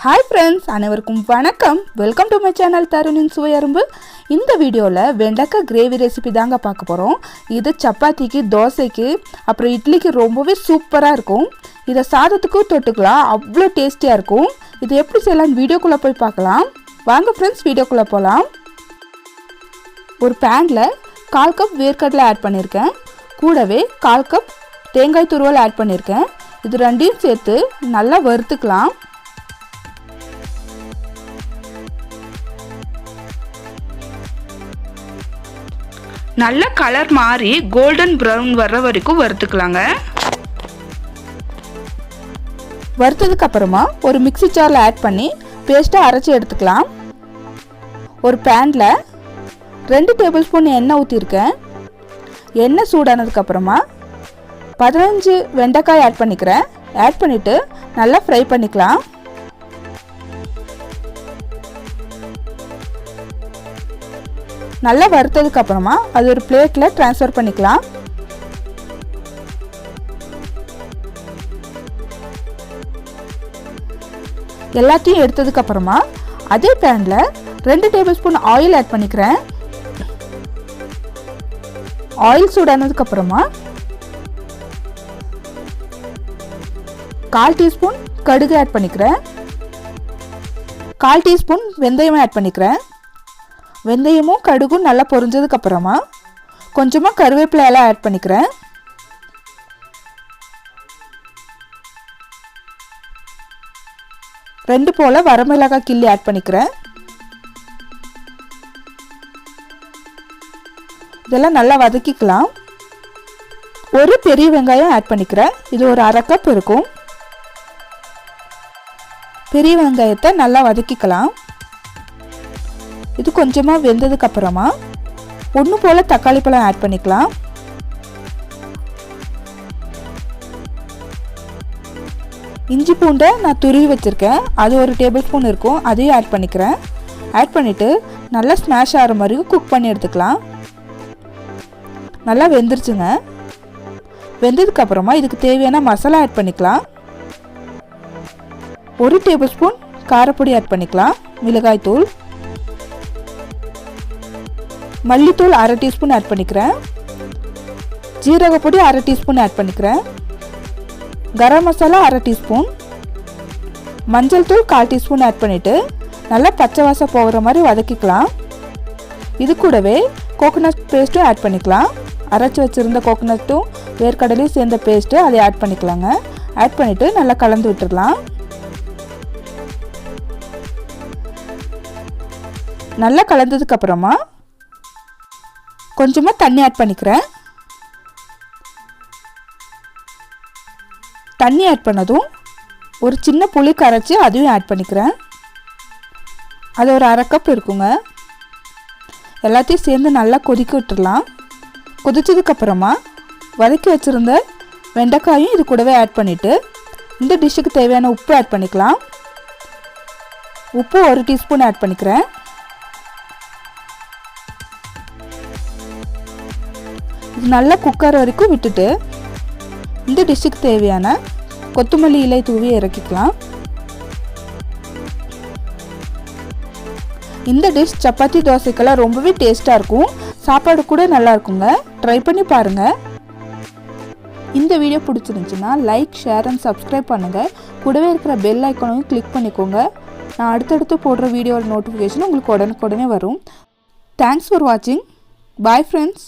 Hi friends, அனைவருக்கும் வணக்கம். Welcome to my channel தருணின் சுவையரும்பு. இந்த வீடியோல வெண்டைக்காய் கிரேவி ரெசிபி தாங்க பார்க்க போறோம். இது சப்பாத்திக்கு, தோசைக்கு, அப்புறம் இட்லிக்கு ரொம்பவே சூப்பரா இருக்கும். இத சாதத்துக்கு தொட்டுக்கலாம். அவ்ளோ டேஸ்டியா இருக்கும். இது எப்படி செய்யலாம் வீடியோக்குள்ள போய் பார்க்கலாம். வாங்க फ्रेंड्स வீடியோக்குள்ள போலாம். ஒரு panல 1/4 கப் வேர்க்கடலை ஆட் பண்ணிருக்கேன். கூடவே 1/4 கப் தேங்காய் துருவல் ஆட் பண்ணிருக்கேன். இது ரெண்டையும் சேர்த்து நல்லா வறுத்துக்கலாம். நல்ல கலர் மாறி கோல்டன் பிரவுன் வர்ற வரைக்கும் வறுத்துக்கலாங்க. வறுத்ததுக்கு அப்புறமா ஒரு மிக்ஸி ஜார்ல ஆட் பண்ணி பேஸ்டா அரைச்சு எடுத்துக்கலாம். ஒரு panல 2 டேபிள் ஸ்பூன் எண்ணெய் ஊத்திருக்கேன். எண்ணெய் சூடானதுக்கு அப்புறமா 15 வெண்டைக்காய் ஆட் பண்ணிக்கிறேன். ஆட் பண்ணிட்டு நல்லா ஃப்ரை பண்ணிக்கலாம். நல்லா வறுத்ததுக்கு அப்புறமா அது ஒரு பிளேட்ல ட்ரான்ஸ்ஃபர் பண்ணிக்கலாம். எல்லாத்தையும் எடுத்ததுக்கு அப்புறமா அதே பேன்ல 2 டேபிள் ஸ்பூன் ஆயில் ஆட் பண்ணிக்கிறேன். ஆயில் சூடானதுக்கு அப்புறமா 1/4 டீஸ்பூன் கடுகு ஆட் பண்ணிக்கிறேன். 1/4 டீஸ்பூன் வெந்தயம் ஆட் பண்ணிக்கிறேன். வெந்தயமும் கடுகும் நல்லா பொரிஞ்சதுக்கு அப்புறமா கொஞ்சமா கருவேப்பிலை எல்லாம் ஆட் பண்ணிக்கிறேன். ரெண்டு போல வரமிளகாய் கிள்ளி ஆட் பண்ணிக்கிறேன். இதெல்லாம் நல்லா வதக்கிக்கலாம். ஒரு பெரிய வெங்காயம் ஆட் பண்ணிக்கிறேன். இது ஒரு 1/2 கப் இருக்கும். பெரிய வெங்காயத்தை நல்லா வதக்கிக்கலாம். இது கொஞ்சமா வெந்ததுக்கு அப்புறமா ஒன்று போல தக்காளி பழம் ஆட் பண்ணிக்கலாம். இஞ்சி பூண்டை நான் துருவி வச்சிருக்கேன். அது ஒரு டேபிள் ஸ்பூன் இருக்கும். அதையும் ஆட் பண்ணிக்கிறேன். ஆட் பண்ணிட்டு நல்லா ஸ்மாஷ் ஆகிற மாதிரி குக் பண்ணி எடுத்துக்கலாம். நல்லா வெந்துருச்சுங்க. வெந்ததுக்கு அப்புறமா இதுக்கு தேவையான மசாலா ஆட் பண்ணிக்கலாம். 1 டேபிள் ஸ்பூன் காரப்பொடி ஆட் பண்ணிக்கலாம். மிளகாய் தூள், மல்லித்தூள் 1/2 டீஸ்பூன் ஆட் பண்ணிக்கிறேன். ஜீரகப்பொடி 1/2 டீஸ்பூன் ஆட் பண்ணிக்கிறேன். கரம் மசாலா 1/2 டீஸ்பூன், மஞ்சள் தூள் 1/4 டீஸ்பூன் ஆட் பண்ணிட்டு நல்லா பச்சை வாசம் போகிற மாதிரி வதக்கிக்கலாம். இது கூடவே கோகோனட் பேஸ்ட்டும் ஆட் பண்ணிக்கலாம். அரைச்சி வச்சுருந்த கோகோனட்டும் வேர்க்கடலையும் சேர்ந்த பேஸ்ட்டு அதை ஆட் பண்ணிக்கலாங்க. ஆட் பண்ணிவிட்டு நல்லா கலந்து விட்டுடலாம். நல்லா கலந்ததுக்கு அப்புறமா கொஞ்சமாக தண்ணி ஆட் பண்ணிக்கிறேன். தண்ணி ஆட் பண்ணதும் ஒரு சின்ன புளி கரைச்சி அதையும் ஆட் பண்ணிக்கிறேன். அது ஒரு 1/2 கப் இருக்குங்க. எல்லாத்தையும் சேர்ந்து நல்லா கொதிக்க விட்டுடலாம். கொதிச்சதுக்கப்புறமா வதக்கி வச்சுருந்த வெண்டைக்காயும் இது கூடவே ஆட் பண்ணிவிட்டு இந்த டிஷ்ஷுக்கு தேவையான உப்பு ஆட் பண்ணிக்கலாம். உப்பு 1 டீஸ்பூன் ஆட் பண்ணிக்கிறேன். இது நல்லா குக்கர் வரைக்கும் விட்டுட்டு இந்த டிஷ்ஷுக்கு தேவையான கொத்தமல்லி இலை தூவி இறக்கிக்கலாம். இந்த டிஷ் சப்பாத்தி தோசைக்கெல்லாம் ரொம்பவே டேஸ்ட்டாக இருக்கும். சாப்பாடு கூட நல்லா இருக்குங்க. ட்ரை பண்ணி பாருங்கள். இந்த வீடியோ பிடிச்சிருந்துச்சுன்னா லைக், ஷேர் அண்ட் சப்ஸ்கிரைப் பண்ணுங்கள். கூடவே இருக்கிற பெல் ஐக்கானையும் கிளிக் பண்ணிக்கோங்க. நான் அடுத்தடுத்து போடுற வீடியோட நோட்டிஃபிகேஷன் உங்களுக்கு உடனுக்குடனே வரும். தேங்க்ஸ் ஃபார் வாட்சிங். Bye friends.